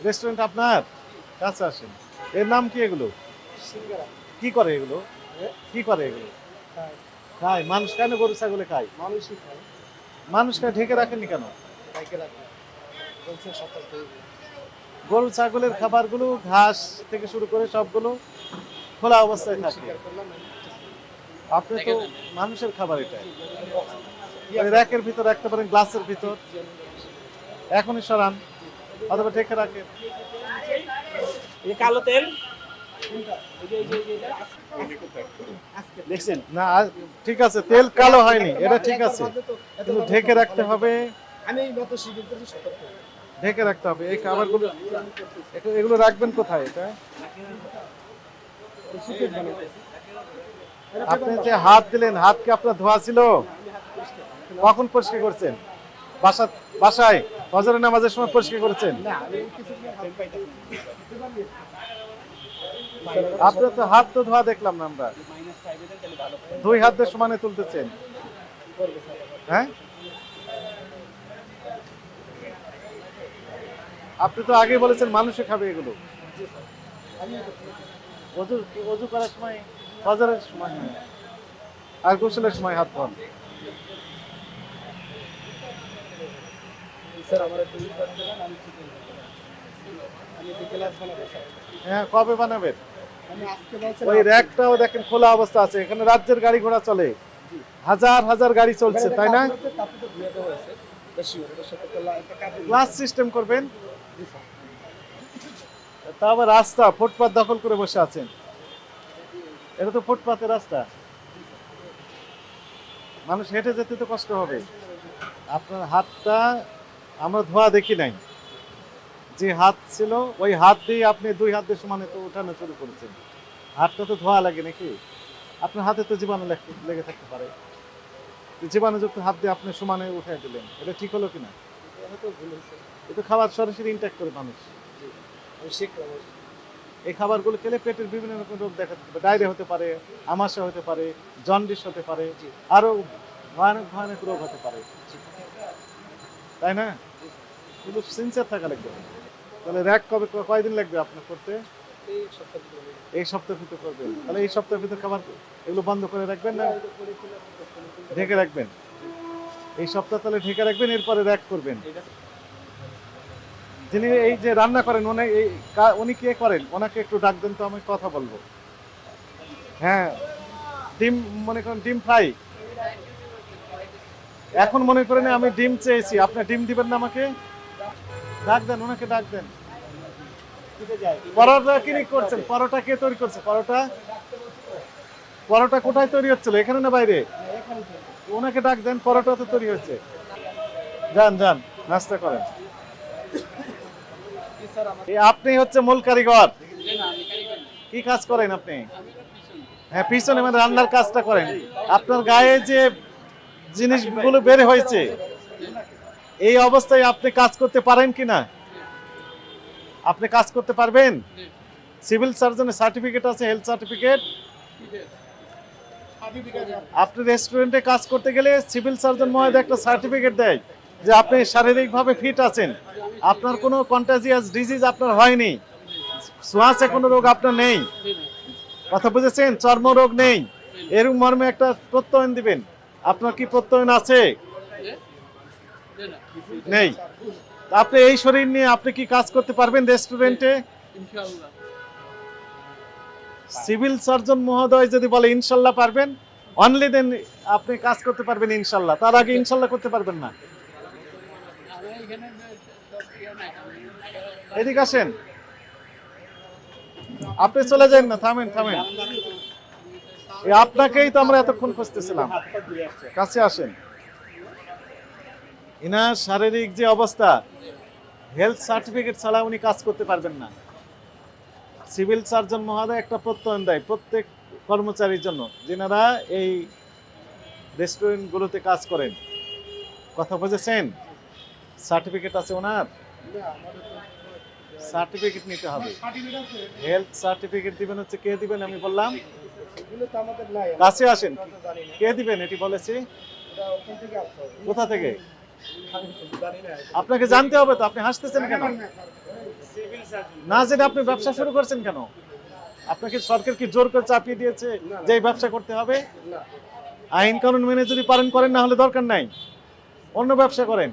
Restaurant আপনার কাছে আসেন। এর নাম কি এগুলো? কি করে এগুলো? কি করে এগুলো? খায় মানুষ, কেন গরু ছাগলে খায়? মানুষই খায়, মানুষ খায়, ঢেকে রাখেননি কেন? বাইকে রাখে, বলছে সকাল থেকে। গরু ছাগলের খাবারগুলো ঘাস থেকে শুরু করে সবগুলো খোলা অবস্থায় থাকে। স্বীকার করলাম আপনি তো মানুষের খাবার এটা ওই র্যাকের ভিতর রাখতে পারেন, গ্লাসের ভিতর। এখনই সরান অথবা ঢেকে রাখেন। এই কালো তেল দেখছেন না? ঠিক আছে, তেল কালো হয়নি, এটা ঠিক আছে, কিন্তু ঢেকে রাখতে হবে। আমি এই মতো স্বীকার করছি সতর্ক। ঢেকে রাখতে হবে এই খাবারগুলো। এগুলো রাখবেন কোথায়? এটা আপনি যে হাত দিলেন, হাত কি আপনার ধোয়া ছিল? কখন পরিষ্কার করছেন? বাসায় ফজরের নামাজের সময় পরিষ্কার করেছেন? না আমি কিছু পাইতাছি আপনার তো হাত তো ধোয়া দেখলাম না আমরা। দুই হাত দিয়ে সমানে তুলতেছেন, হ্যাঁ? আপনি তো আগে বলেছেন মানুষে খাবে এগুলো। অজু অজু করার সময়, ফজরের সময় আর গোসলের সময় হাত ধোন। স্যার আমার একটু রিকোয়েস্ট করেন, আমি চিকেন আমি একটু গ্লাস বানাবো স্যার। হ্যাঁ, কবে বানাবেন? আমি আজকে বলছি ওই র্যাকটাও দেখেন খোলা অবস্থা আছে, এখানে রাজ্যের গাড়ি ঘোড়া চলে, হাজার হাজার গাড়ি চলছে, তাই না? তারপরে তো ধুয়ে দেওয়া হয়েছে বেশি ওটার সাথে তো একটা কাপড় ক্লাস সিস্টেম করবেন। জি স্যার। তা আবার রাস্তা ফুটপাত দখল করে বসে আছেন, এটা তো ফুটপাতের রাস্তা, মানুষ হেঁটে যেতে তো কষ্ট হবে। আপনার হাতটা আমরা ধোয়া দেখি নাই, যে হাত ছিল ওই হাত দিয়ে আপনি দুই হাত দিয়ে সমানে তো উঠানো শুরু করেছেন। হাতটা তো ধোয়া লাগে নাকি? আপনার হাতে তো জীবাণু লেগে থাকতে পারে, জীবাণুযুক্ত হাত দিয়ে আপনি সমানে উঠাই দিলেন, এটা ঠিক হলো কিনা? হয়তো ভুল হয়েছে। এটা খাবার সরাসরি ইনটেক্ট করে মানুষ। আমি শিখলাম। এই খাবারগুলো খেলে পেটের বিভিন্ন রকম রোগ দেখা দিতে পারে, ডায়রিয়া হতে পারে, আমাশা হতে পারে, জন্ডিস হতে পারে, আরো ভয়ানক ভয়ানক রোগ হতে পারে, তাই না? কিন্তু সিনসিয়ার থাকা লাগবে। তাহলে র্যাক কয়দিন লাগবে আপনার করতে? এই সপ্তাহে করবো। এই সপ্তাহের ভিতর করবেন। তাহলে এই সপ্তাহের ভিতর খাবার এগুলো বন্ধ করে রাখবেন না ঢেকে রাখবেন? এই সপ্তাহ তাহলে ঢেকে রাখবেন, এরপরে র্যাক করবেন। যিনি এই যে রান্না করেন উনি কে করেন? ওনাকে একটু ডাক দেন তো, আমি কথা বলবো। হ্যাঁ, ডিম, মনে করেন ডিম ফ্রাই। এখন মনে করেন আমি ডিম চেয়েছি, আপনি ডিম দিবেন না আমাকে? ডাক দেন, ওনাকে ডাক দেন। পরোটা কি করছেন? পরোটা কে তৈরি করছে? পরোটা কোথায় তৈরি হচ্ছিল, এখানে না বাইরে? ওনাকে ডাক দেন, পরোটা তো তৈরি হচ্ছে। যান যান, নাস্তা করেন। আপনি হচ্ছে মূল কারিগর। কি কাজ করেন আপনি? হ্যাঁ, পিছনে মানে রান্নার কাজটা করেন। আপনার গায়ে যে জিনিসগুলো বের হয়েছে, এই অবস্থায় আপনি কাজ করতে পারেন কিনা? আপনি কাজ করতে পারবেন? সিভিল সার্জনের সার্টিফিকেট আছে, হেলথ সার্টিফিকেট। আপনি রেস্টুরেন্টে কাজ করতে গেলে সিভিল সার্জন মহোদয় একটা সার্টিফিকেট দেয় যে আপনি শারীরিকভাবে ফিট আছেন, আপনার কোনো কন্টাজিয়াস ডিজিজ আপনার হয়নি, শ্বাসে কোনো রোগ আপনার নেই, কথা বুঝেছেন? চর্মরোগ নেই, এরকম মর্মে একটা প্রত্যয়ন দিবেন। আপনার কি প্রত্যয়ন আছে? নেই। আপনি এই শরীর নিয়ে আপনি কি কাজ করতে পারবেন রেস্টুরেন্টে? সিভিল সার্জন মহোদয় যদি বলে ইনশাল্লাহ পারবেন, অনলি দেন আপনি কাজ করতে পারবেন ইনশাল্লাহ, তার আগে ইনশাল্লাহ করতে পারবেন না। এদিকে আসেন, আপনি চলে যান না, থামেন থামেন, আপনাকেই তো আমরা এতক্ষণ খুঁজতেছিলাম, কাছে আসেন। ইনার শারীরিক যে অবস্থা, হেলথ সার্টিফিকেট ছাড়া উনি কাজ করতে পারবেন না। সিভিল সার্জন মহোদয় একটা প্রত্যয়ন দেয় প্রত্যেক কর্মচারীর জন্য, যেনারা এই রেস্টুরেন্টগুলোতে কাজ করেন, কথা বুঝেছেন? সার্টিফিকেট আছে ওনার, সার্টিফিকেট নিতে হবে। হেলথ সার্টিফিকেট দিবেন হচ্ছে, কে দিবেন আমি বললাম? কাছে আসেন, কে দিবেন এটি বলেছি। কোথা থেকে? আপনাকে জানতে হবে তো, আপনি হাসতেছেন কেন? না জেনে আপনি ব্যবসা শুরু করছেন কেন? আপনাকে সরকার কি জোর করে চাপিয়ে দিয়েছে যে এই ব্যবসা করতে হবে? না আইন কানুন মেনে যদি পারেন করেন, না হলে দরকার নাই, অন্য ব্যবসা করেন।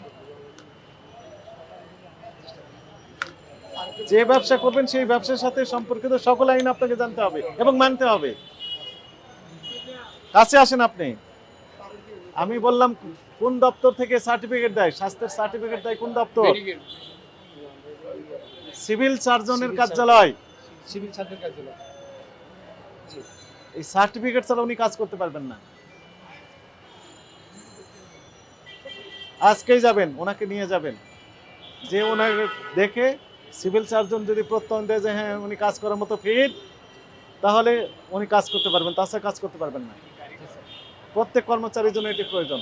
যে ব্যবসা করবেন সেই ব্যবসার সাথে সম্পর্কিত সকল আইন আপনাকে জানতে হবে এবং মানতে হবে। কাছে আসেন আপনি। আমি বললাম কোন দপ্তর থেকে সার্টিফিকেট দেয়? স্বাস্থ্যের সার্টিফিকেট দেয় কোন দপ্তর? সিভিল সার্জনের কার্যালয়। সিভিল সার্জন কার্যালয়। জি এই সার্টিফিকেট ছাড়া উনি কাজ করতে পারবেন না। আজকেই যাবেন, ওনাকে নিয়ে যাবেন, যে ওনাকে দেখে সিভিল সার্জন যদি প্রত্যয় দেয় যে হ্যাঁ উনি কাজ করার মতো ফিট, তাহলে উনি কাজ করতে পারবেন, তাছাড়া কাজ করতে পারবেন না। প্রত্যেক কর্মচারীর জন্য এটি প্রয়োজন।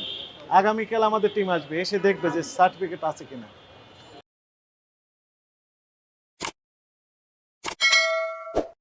আগামীকাল আমাদের টিম আসবে, এসে দেখবে যে সার্টিফিকেট আছে কিনা।